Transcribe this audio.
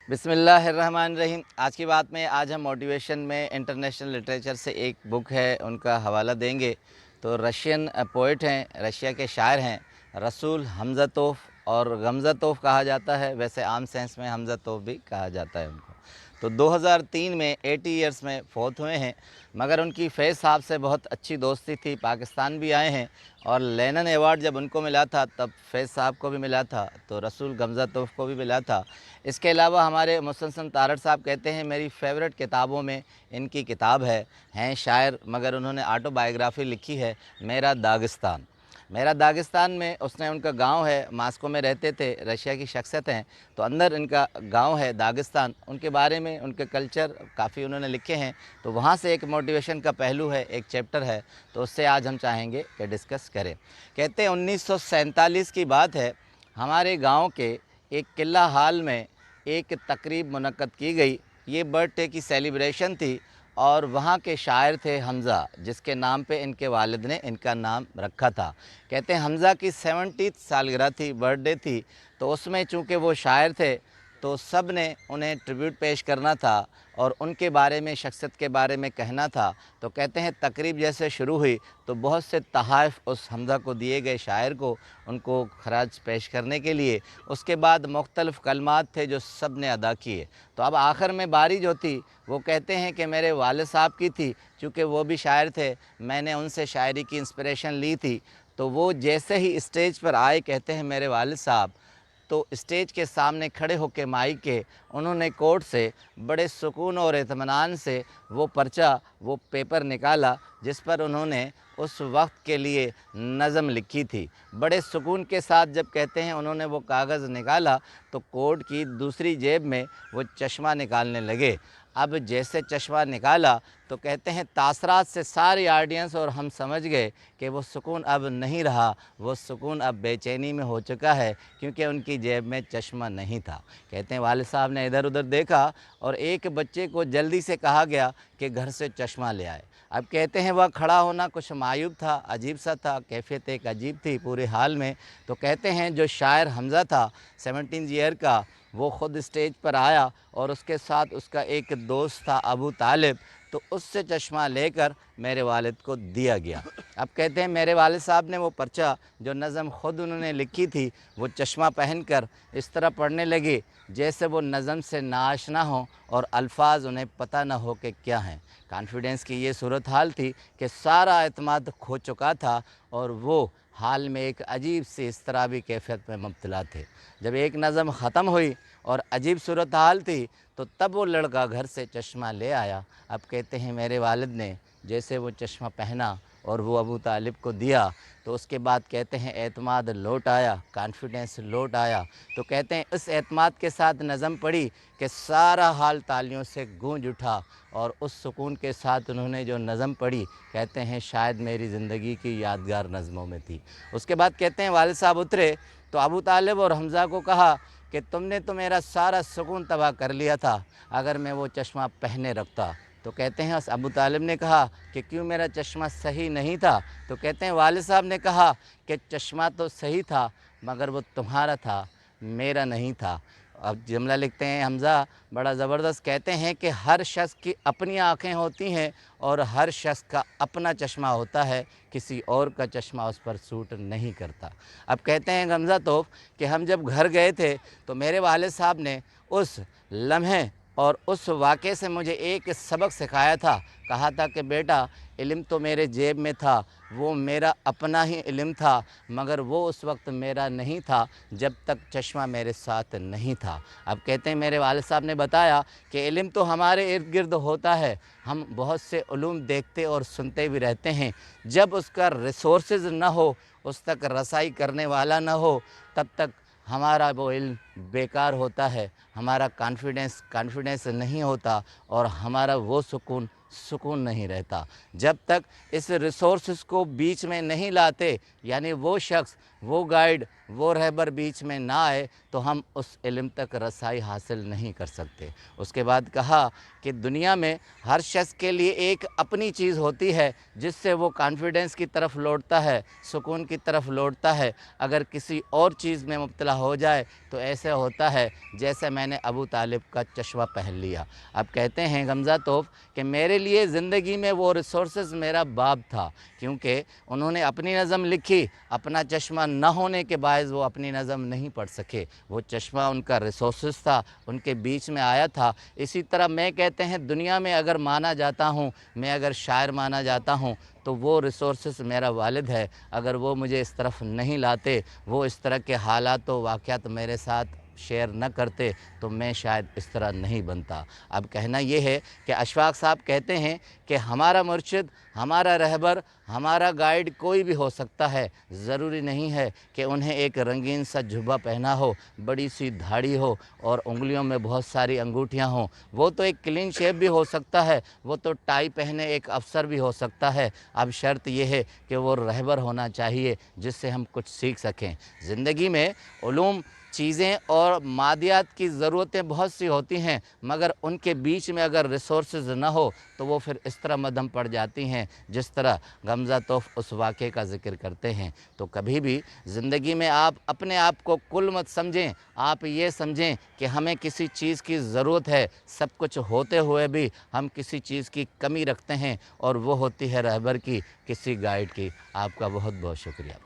बिस्मिल्लाहिर्रहमानिर्रहीम। आज की बात में आज हम मोटिवेशन में इंटरनेशनल लिटरेचर से एक बुक है उनका हवाला देंगे। तो रशियन पोइट हैं, रशिया के शायर हैं, रसूल हमज़तोफ़ और गमज़तोफ़ कहा जाता है, वैसे आम सेंस में हमज़तोफ़ भी कहा जाता है उनको। तो 2003 में 80 ईयर्स में फ़ौत हुए हैं, मगर उनकी फैज़ साहब से बहुत अच्छी दोस्ती थी। पाकिस्तान भी आए हैं और लेनन अवार्ड जब उनको मिला था तब फैज़ साहब को भी मिला था, तो रसूल गमज़तोफ़ को भी मिला था। इसके अलावा हमारे मुस्तनसन तारड़ साहब कहते हैं मेरी फ़ेवरेट किताबों में इनकी किताब है। हैं शायर मगर उन्होंने ऑटोबायोग्राफ़ी लिखी है, मेरा दागिस्तान। मेरा दागिस्तान में उसने उनका गांव है, मास्को में रहते थे, रशिया की शख्सियत हैं, तो अंदर इनका गांव है दागिस्तान, उनके बारे में उनके कल्चर काफ़ी उन्होंने लिखे हैं। तो वहाँ से एक मोटिवेशन का पहलू है, एक चैप्टर है, तो उससे आज हम चाहेंगे कि डिस्कस करें। कहते हैं 1947 की बात है, हमारे गांव के एक किला हाल में एक तकरीब मुनक्कद की गई। ये बर्थडे की सेलिब्रेशन थी और वहाँ के शायर थे हमज़ा, जिसके नाम पे इनके वालिद ने इनका नाम रखा था। कहते हैं हमज़ा की 70th सालगिरह थी, बर्थडे थी, तो उसमें चूँकि वो शायर थे तो सब ने उन्हें ट्रिब्यूट पेश करना था और उनके बारे में, शख्सियत के बारे में कहना था। तो कहते हैं तकरीब जैसे शुरू हुई तो बहुत से तोहफ़े उस हमज़ा को दिए गए, शायर को, उनको खराज पेश करने के लिए। उसके बाद मुख्तलिफ़ कलमात थे जो सब ने अदा किए। तो अब आखिर में बारी जो थी वो कहते हैं कि मेरे वालिद साहब की थी, चूँकि वो भी शायर थे, मैंने उनसे शायरी की इंस्पिरेशन ली थी। तो वो जैसे ही स्टेज पर आए, कहते हैं मेरे वालिद साहब, तो स्टेज के सामने खड़े होकर माइक के उन्होंने कोर्ट से बड़े सुकून और इत्मीनान से वो पर्चा, वो पेपर निकाला जिस पर उन्होंने उस वक्त के लिए नज़म लिखी थी। बड़े सुकून के साथ जब कहते हैं उन्होंने वो कागज़ निकाला तो कोर्ट की दूसरी जेब में वो चश्मा निकालने लगे। अब जैसे चश्मा निकाला तो कहते हैं तासरात से सारी ऑडियंस और हम समझ गए कि वो सुकून अब नहीं रहा, वो सुकून अब बेचैनी में हो चुका है, क्योंकि उनकी जेब में चश्मा नहीं था। कहते हैं वालिद साहब ने इधर उधर देखा और एक बच्चे को जल्दी से कहा गया कि घर से चश्मा ले आए। अब कहते हैं वह खड़ा होना कुछ मायूब था, अजीब सा था, कैफियत एक अजीब थी पूरे हाल में। तो कहते हैं जो शायर हमज़ा था 17 ईयर का, वो ख़ुद स्टेज पर आया और उसके साथ उसका एक दोस्त था अबू तालिब, तो उससे चश्मा लेकर मेरे वालिद को दिया गया। अब कहते हैं मेरे वालिद साहब ने वो पर्चा, जो नज़म ख़ुद उन्होंने लिखी थी, वो चश्मा पहनकर इस तरह पढ़ने लगे जैसे वो नज़म से नाआशना हो और अल्फाज उन्हें पता न हो कि क्या हैं। कॉन्फिडेंस की ये सूरत हाल थी कि सारा एतमाद खो चुका था और वो हाल में एक अजीब सी इज़्तिराबी कैफियत में मुब्तला थे। जब एक नज़म ख़त्म हुई और अजीब सूरत हाल थी तो तब वो लड़का घर से चश्मा ले आया। अब कहते हैं मेरे वालिद ने जैसे वो चश्मा पहना और वो अबू तालिब को दिया, तो उसके बाद कहते हैं एतमाद लौट आया, कॉन्फिडेंस लौट आया। तो कहते हैं इस एतमाद के साथ नज़म पढ़ी कि सारा हाल तालियों से गूंज उठा और उस सुकून के साथ उन्होंने जो नज़म पढ़ी, कहते हैं शायद मेरी ज़िंदगी की यादगार नज़मों में थी। उसके बाद कहते हैं वालिद साहब उतरे तो अबू तालिब और हमज़ा को कहा कि तुमने तो मेरा सारा सुकून तबाह कर लिया था अगर मैं वो चश्मा पहने रखता। तो कहते हैं अबू तालिब ने कहा कि क्यों, मेरा चश्मा सही नहीं था? तो कहते हैं वालिद साहब ने कहा कि चश्मा तो सही था मगर वो तुम्हारा था, मेरा नहीं था। अब जुमला लिखते हैं हमज़ा बड़ा ज़बरदस्त, कहते हैं कि हर शख्स की अपनी आँखें होती हैं और हर शख्स का अपना चश्मा होता है, किसी और का चश्मा उस पर सूट नहीं करता। अब कहते हैं हमज़ा तो कि हम जब घर गए थे तो मेरे वालिद साहब ने उस लम्हे और उस वाक़े से मुझे एक सबक सिखाया था। कहा था कि बेटा, इल्म तो मेरे जेब में था, वो मेरा अपना ही इल्म था, मगर वो उस वक्त मेरा नहीं था जब तक चश्मा मेरे साथ नहीं था। अब कहते हैं मेरे वालिद साहब ने बताया कि इल्म तो हमारे इर्द गिर्द होता है, हम बहुत से उलूम देखते और सुनते भी रहते हैं, जब उसका रिसोर्सेज न हो, उस तक रसाई करने वाला न हो, तब तक हमारा वो इल्म बेकार होता है, हमारा कॉन्फिडेंस नहीं होता और हमारा वो सुकून नहीं रहता। जब तक इस रिसोर्सेज को बीच में नहीं लाते, यानी वो शख्स, वो गाइड وہ رہبر بیچ میں نہ آئے تو ہم اس علم تک رسائی حاصل نہیں کر سکتے۔ اس کے بعد کہا کہ دنیا میں ہر شخص کے لیے ایک اپنی چیز ہوتی ہے جس سے وہ کانفیڈنس کی طرف لوٹتا ہے، سکون کی طرف لوٹتا ہے۔ اگر کسی اور چیز میں مبتلا ہو جائے تو ایسے ہوتا ہے جیسے میں نے ابو طالب کا چشمہ پہن لیا۔ اب کہتے ہیں غمزہ توف کہ میرے لیے زندگی میں وہ ریسورسز میرا باپ تھا، کیونکہ انہوں نے اپنی نظم لکھی، اپنا چشمہ نہ ہونے کے باعث وہ اپنی نظم نہیں پڑھ سکے۔ وہ چشمہ ان کا ریسورسز تھا، ان کے بیچ میں آیا تھا۔ اسی طرح میں کہتے ہیں دنیا میں اگر مانا جاتا ہوں، میں اگر شاعر مانا جاتا ہوں تو وہ ریسورسز میرا والد ہے۔ اگر وہ مجھے اس طرف نہیں لاتے، وہ اس طرح کے حالات و واقعات میرے ساتھ شیئر نہ کرتے تو میں شاید اس طرح نہیں بنتا۔ اب کہنا یہ ہے کہ اشفاق صاحب کہتے ہیں کہ ہمارا مرشد، ہمارا رہبر، ہمارا گائیڈ کوئی بھی ہو سکتا ہے، ضروری نہیں ہے کہ انہیں ایک رنگین سا جھبا پہنا ہو، بڑی سی دھاڑی ہو اور انگلیوں میں بہت ساری انگوٹھیاں ہوں۔ وہ تو ایک کلین شیپ بھی ہو سکتا ہے، وہ تو ٹائی پہنے ایک افسر بھی ہو سکتا ہے۔ اب شرط یہ ہے کہ وہ رہبر ہونا چاہیے جس سے ہم کچھ سیکھ سکیں۔ زندگی میں علوم، چیزیں اور مادیات کی ضرورتیں بہت سی ہوتی ہیں، مگر ان کے بیچ میں اگر ریسورسز نہ ہو تو وہ پھر اس طرح مدھم پڑ جاتی ہیں جس طرح غمزہ توف اس واقعے کا ذکر کرتے ہیں۔ تو کبھی بھی زندگی میں آپ اپنے آپ کو کل مت سمجھیں، آپ یہ سمجھیں کہ ہمیں کسی چیز کی ضرورت ہے، سب کچھ ہوتے ہوئے بھی ہم کسی چیز کی کمی رکھتے ہیں، اور وہ ہوتی ہے رہبر کی، کسی گائیڈ کی۔ آپ کا بہت بہت شکریہ۔